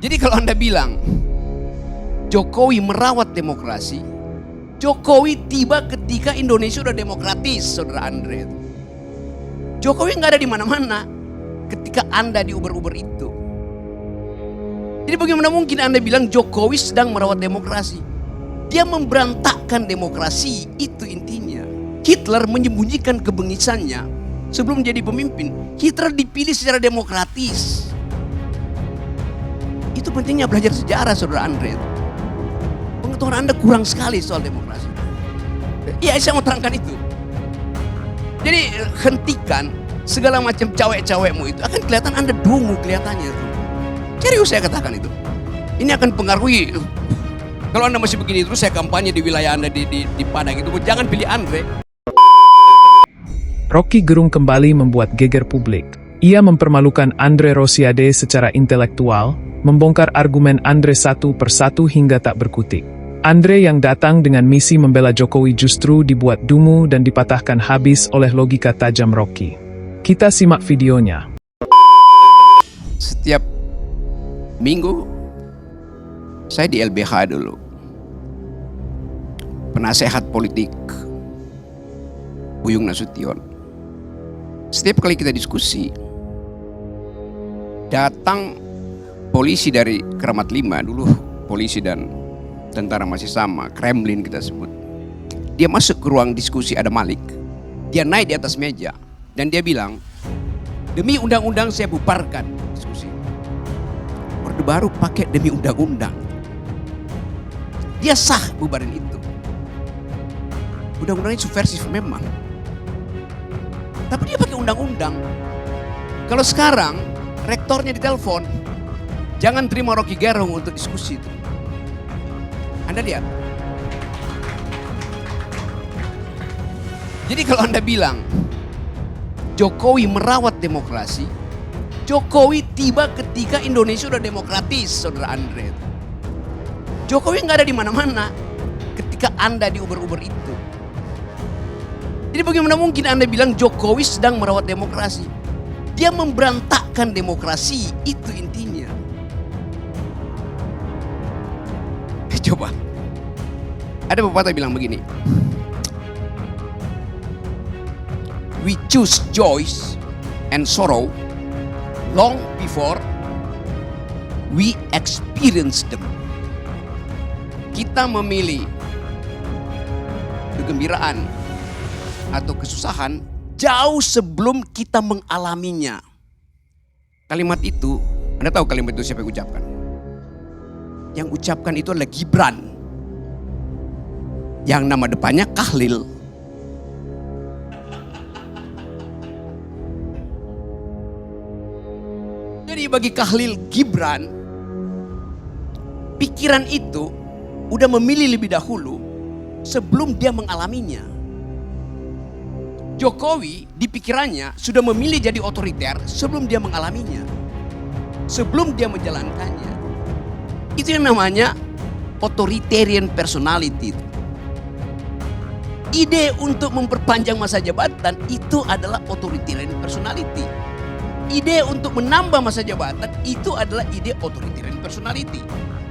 Jadi kalau Anda bilang Jokowi merawat demokrasi, Jokowi tiba ketika Indonesia udah demokratis, saudara Andre. Jokowi nggak ada di mana-mana ketika Anda di Uber-Uber itu. Jadi bagaimana mungkin Anda bilang Jokowi sedang merawat demokrasi? Dia memberantakkan demokrasi, itu intinya. Hitler menyembunyikan kebengisannya sebelum jadi pemimpin. Hitler dipilih secara demokratis. Itu pentingnya belajar sejarah, saudara Andre. Pengetahuan Anda kurang sekali soal demokrasi. Iya, saya mau terangkan itu. Jadi hentikan segala macam cawek-cawekmu itu. Akan kelihatan Anda dungu kelihatannya. Serius saya katakan itu. Ini akan pengaruhi. Kalau Anda masih begini terus saya kampanye di wilayah Anda di Padang itu. Jangan pilih Andre. Rocky Gerung kembali membuat geger publik. Ia mempermalukan Andre Rosiade secara intelektual, membongkar argumen Andre satu persatu hingga tak berkutik. Andre yang datang dengan misi membela Jokowi justru dibuat dungu dan dipatahkan habis oleh logika tajam Rocky. Kita simak videonya. Setiap minggu saya di LBH dulu. Penasehat politik Buyung Nasution. Setiap kali kita diskusi, datang polisi dari Kramat 5, dulu polisi dan tentara masih sama, Kremlin kita sebut. Dia masuk ke ruang diskusi, ada Malik. Dia naik di atas meja dan dia bilang, demi undang-undang saya bubarkan diskusi. Orde Baru pakai demi undang-undang. Dia sah bubarin itu. Undang-undangnya subversif memang. Tapi dia pakai undang-undang. Kalau sekarang rektornya ditelepon, jangan terima Rocky Gerung untuk diskusi itu. Anda lihat. Jadi kalau Anda bilang Jokowi merawat demokrasi, Jokowi tiba ketika Indonesia udah demokratis, saudara Andre. Jokowi nggak ada di mana-mana ketika Anda di Uber-Uber itu. Jadi bagaimana mungkin Anda bilang Jokowi sedang merawat demokrasi? Dia memberantakkan demokrasi, itu intinya. Coba. Ada pepatah bilang begini. We choose joy and sorrow long before we experience them. Kita memilih kegembiraan atau kesusahan jauh sebelum kita mengalaminya. Kalimat itu, Anda tahu kalimat itu siapa yang ucapkan? Yang ucapkan itu adalah Gibran. Yang nama depannya Kahlil. Jadi bagi Kahlil Gibran, pikiran itu udah memilih lebih dahulu sebelum dia mengalaminya. Jokowi di pikirannya sudah memilih jadi otoriter sebelum dia mengalaminya. Sebelum dia menjalankannya. Itu yang namanya authoritarian personality. Ide untuk memperpanjang masa jabatan itu adalah authoritarian personality. Ide untuk menambah masa jabatan itu adalah ide authoritarian personality.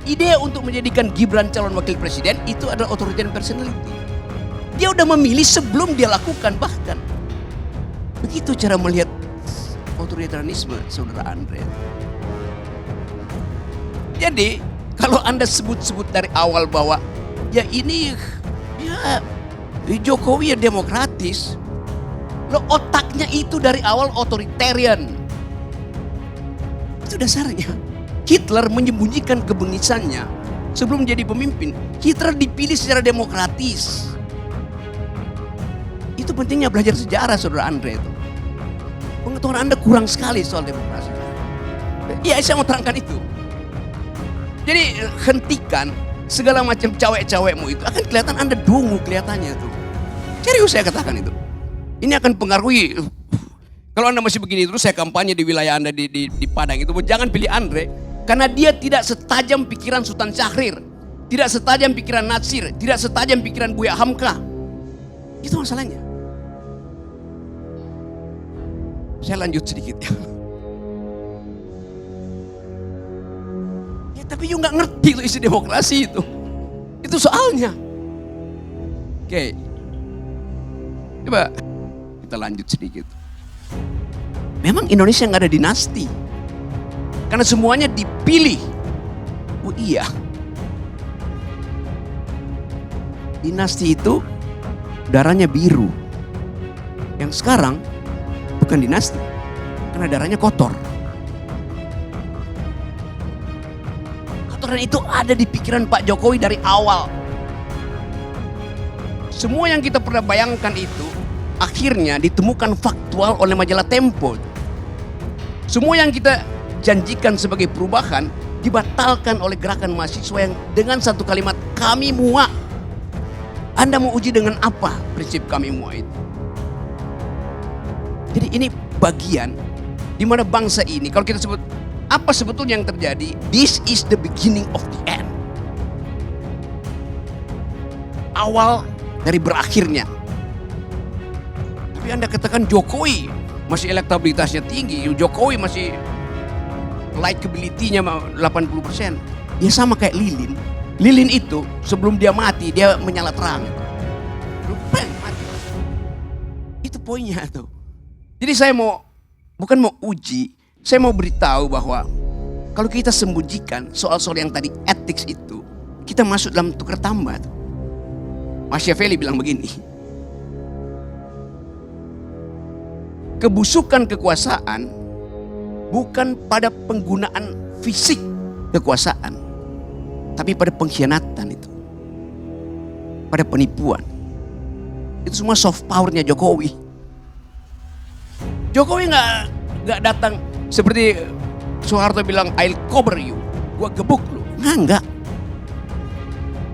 Ide untuk menjadikan Gibran calon wakil presiden itu adalah authoritarian personality. Dia udah memilih sebelum dia lakukan bahkan. Begitu cara melihat otoritarianisme, saudara Andre. Jadi kalau Anda sebut-sebut dari awal bahwa ya ini ya Jokowi ya demokratis. Lo otaknya itu dari awal otoritarian. Itu dasarnya. Hitler menyembunyikan kebengisannya sebelum jadi pemimpin. Hitler dipilih secara demokratis. Itu pentingnya belajar sejarah, saudara Andre itu. Pengetahuan Anda kurang sekali soal demokrasi. Iya, saya mau terangkan itu. Jadi hentikan segala macam cawek-cawekmu itu. Akan kelihatan Anda dungu kelihatannya tuh. Serius saya katakan itu. Ini akan pengaruhi. Kalau Anda masih begini terus saya kampanye di wilayah Anda di Padang itu. Jangan pilih Andre. Karena dia tidak setajam pikiran Sultan Syahrir. Tidak setajam pikiran Natsir. Tidak setajam pikiran Buya Hamka. Itu masalahnya. Saya lanjut sedikit ya. Ya, tapi you nggak ngerti itu isi demokrasi itu. Itu soalnya. Oke. Coba kita lanjut sedikit. Memang Indonesia nggak ada dinasti. Karena semuanya dipilih. Oh iya. Dinasti itu darahnya biru. Yang sekarang bukan dinasti. Karena darahnya kotor. Kotoran itu ada di pikiran Pak Jokowi dari awal. Semua yang kita pernah bayangkan itu akhirnya ditemukan faktual oleh majalah Tempo. Semua yang kita janjikan sebagai perubahan dibatalkan oleh gerakan mahasiswa yang dengan satu kalimat kami muak. Anda mau uji dengan apa prinsip kami muak itu? Jadi ini bagian di mana bangsa ini, kalau kita sebut apa sebetulnya yang terjadi, this is the beginning of the end. Awal dari berakhirnya. Tapi Anda katakan Jokowi masih elektabilitasnya tinggi, Jokowi masih likability-nya 80%. Dia sama kayak Lilin. Lilin itu sebelum dia mati dia menyala terang. Rupeng mati. Itu poinnya tuh. Jadi saya bukan mau uji, saya mau beritahu bahwa kalau kita sembunyikan soal-soal yang tadi etik itu, kita masuk dalam tukar tambah. Machiavelli bilang begini. Kebusukan kekuasaan bukan pada penggunaan fisik kekuasaan, tapi pada pengkhianatan itu. Pada penipuan. Itu semua soft powernya Jokowi. Jokowi nggak datang seperti Soeharto bilang I'll cover you, gua gebuk lu. Enggak.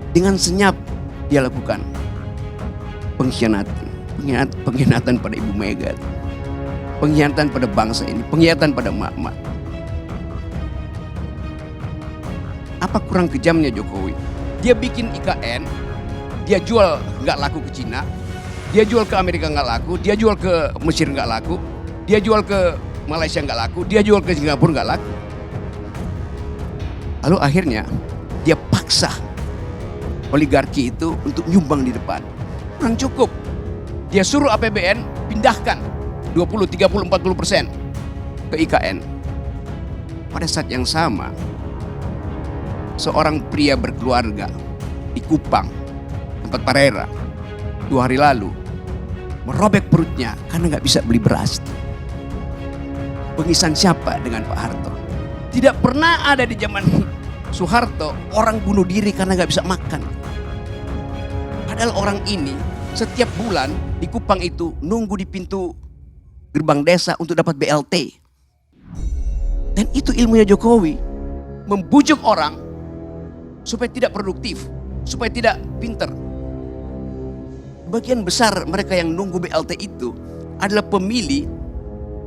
Dengan senyap dia lakukan pengkhianatan pada Ibu Mega, pengkhianatan pada bangsa ini, pengkhianatan pada emak-emak. Apa kurang kejamnya Jokowi? Dia bikin IKN, dia jual nggak laku ke Cina, dia jual ke Amerika nggak laku, dia jual ke Mesir nggak laku, dia jual ke Malaysia nggak laku, dia jual ke Singapura nggak laku. Lalu akhirnya dia paksa oligarki itu untuk nyumbang di depan. Kurang cukup. Dia suruh APBN pindahkan 20, 30, 40% ke IKN. Pada saat yang sama, seorang pria berkeluarga di Kupang, tempat Parera, 2 hari lalu, merobek perutnya karena nggak bisa beli beras. Pengisan siapa dengan Pak Harto? Tidak pernah ada di zaman Soeharto orang bunuh diri karena nggak bisa makan. Padahal orang ini setiap bulan di Kupang itu nunggu di pintu gerbang desa untuk dapat BLT. Dan itu ilmunya Jokowi. Membujuk orang supaya tidak produktif, supaya tidak pinter. Bagian besar mereka yang nunggu BLT itu adalah pemilih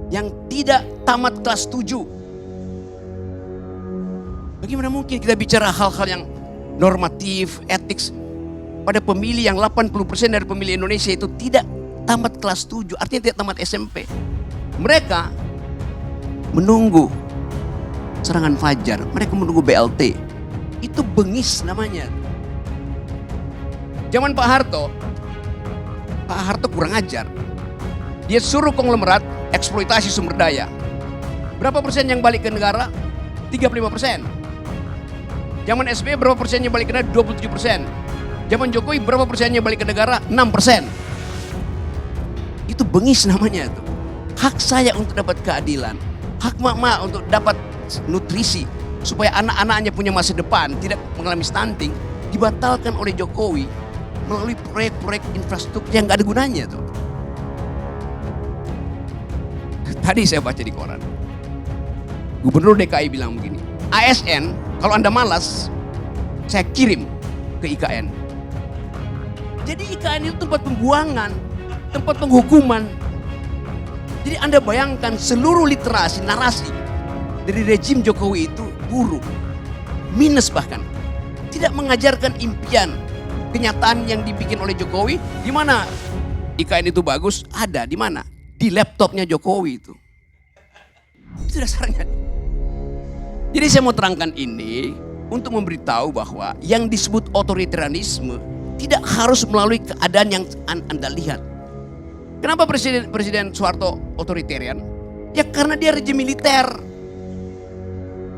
yang tidak tamat kelas 7. Bagaimana mungkin kita bicara hal-hal yang normatif, etik pada pemilih yang 80% dari pemilih Indonesia itu tidak tamat kelas 7, artinya tidak tamat SMP. Mereka menunggu serangan fajar, mereka menunggu BLT. Itu bengis namanya. Zaman Pak Harto kurang ajar. Dia suruh konglomerat eksploitasi sumber daya. Berapa persen yang balik ke negara? 35%. Zaman SBY berapa persennya balik ke negara? 27%. Zaman Jokowi berapa persennya balik ke negara? 6%. Itu bengis namanya tuh. Hak saya untuk dapat keadilan, hak mak-mak untuk dapat nutrisi supaya anak-anaknya punya masa depan, tidak mengalami stunting, dibatalkan oleh Jokowi melalui proyek-proyek infrastruktur yang gak ada gunanya tuh. Tadi saya baca di koran, Gubernur DKI bilang begini, ASN kalau Anda malas, saya kirim ke IKN. Jadi IKN itu tempat pembuangan, tempat penghukuman. Jadi Anda bayangkan seluruh literasi, narasi dari rejim Jokowi itu buruk, minus bahkan. Tidak mengajarkan impian, kenyataan yang dibikin oleh Jokowi. Di mana IKN itu bagus? Ada di mana? Di laptopnya Jokowi itu. Itu dasarnya. Jadi saya mau terangkan ini untuk memberitahu bahwa yang disebut otoritarianisme tidak harus melalui keadaan yang Anda lihat. Kenapa Presiden Soeharto otoritarian? Ya karena dia rejim militer.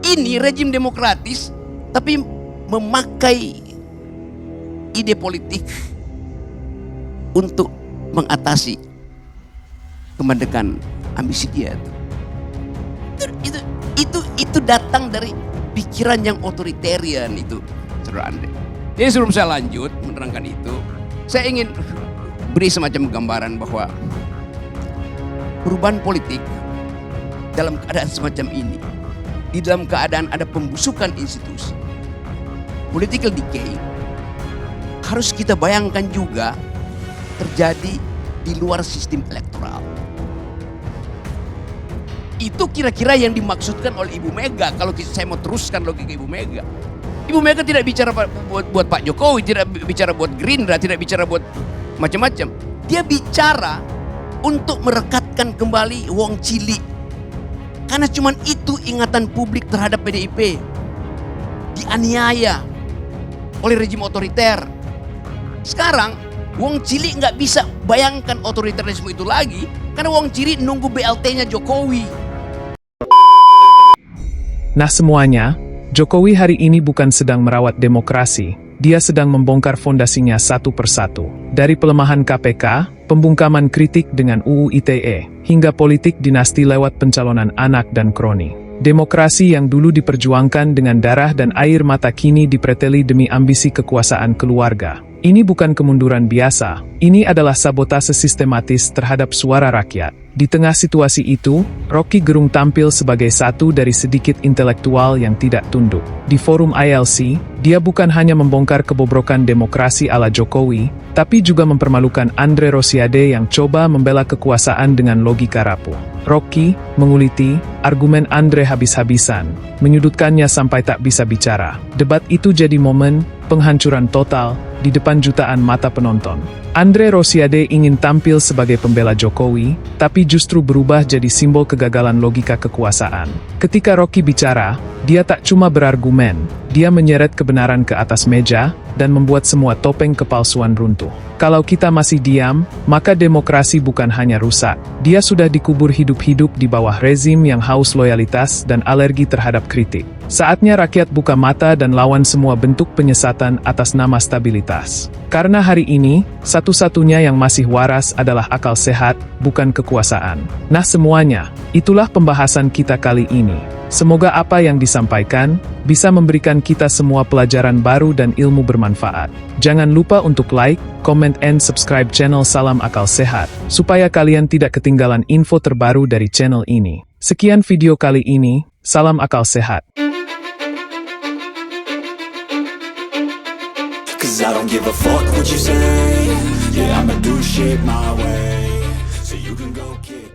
Ini rejim demokratis tapi memakai ide politik untuk mengatasi kemerdekaan ambisi dia. Itu datang dari pikiran yang otoritarian itu, Saudara Andre. Jadi sebelum saya lanjut menerangkan itu, saya ingin beri semacam gambaran bahwa perubahan politik dalam keadaan semacam ini, di dalam keadaan ada pembusukan institusi, political decay, harus kita bayangkan juga terjadi di luar sistem elektoral. Itu kira-kira yang dimaksudkan oleh Ibu Mega. Kalau saya mau teruskan logika Ibu Mega, Ibu Mega tidak bicara buat Pak Jokowi, tidak bicara buat Gerindra, tidak bicara buat macam-macam. Dia bicara untuk merekatkan kembali wong cilik. Karena cuman itu ingatan publik terhadap PDIP. Dianiaya oleh rejim otoriter. Sekarang wong cilik nggak bisa bayangkan otoritarisme itu lagi karena wong cilik nunggu BLT-nya Jokowi. Nah semuanya, Jokowi hari ini bukan sedang merawat demokrasi, dia sedang membongkar fondasinya satu persatu. Dari pelemahan KPK, pembungkaman kritik dengan UU ITE, hingga politik dinasti lewat pencalonan anak dan kroni. Demokrasi yang dulu diperjuangkan dengan darah dan air mata kini dipreteli demi ambisi kekuasaan keluarga. Ini bukan kemunduran biasa, ini adalah sabotase sistematis terhadap suara rakyat. Di tengah situasi itu, Rocky Gerung tampil sebagai satu dari sedikit intelektual yang tidak tunduk. Di forum ILC, dia bukan hanya membongkar kebobrokan demokrasi ala Jokowi, tapi juga mempermalukan Andre Rosiade yang coba membela kekuasaan dengan logika rapuh. Rocky menguliti argumen Andre habis-habisan, menyudutkannya sampai tak bisa bicara. Debat itu jadi momen penghancuran total di depan jutaan mata penonton. Andre Rosiade ingin tampil sebagai pembela Jokowi, tapi justru berubah jadi simbol kegagalan logika kekuasaan. Ketika Rocky bicara, dia tak cuma berargumen, dia menyeret kebenaran ke atas meja, dan membuat semua topeng kepalsuan runtuh. Kalau kita masih diam, maka demokrasi bukan hanya rusak, dia sudah dikubur hidup-hidup di bawah rezim yang haus loyalitas dan alergi terhadap kritik. Saatnya rakyat buka mata dan lawan semua bentuk penyesatan atas nama stabilitas. Karena hari ini, satu-satunya yang masih waras adalah akal sehat, bukan kekuasaan. Nah semuanya, itulah pembahasan kita kali ini. Semoga apa yang disampaikan bisa memberikan kita semua pelajaran baru dan ilmu bermanfaat. Jangan lupa untuk like, comment, and subscribe channel Salam Akal Sehat, supaya kalian tidak ketinggalan info terbaru dari channel ini. Sekian video kali ini, Salam Akal Sehat. 'Cause I don't give a fuck what you say. Yeah, I'ma do shit my way. So you can go kick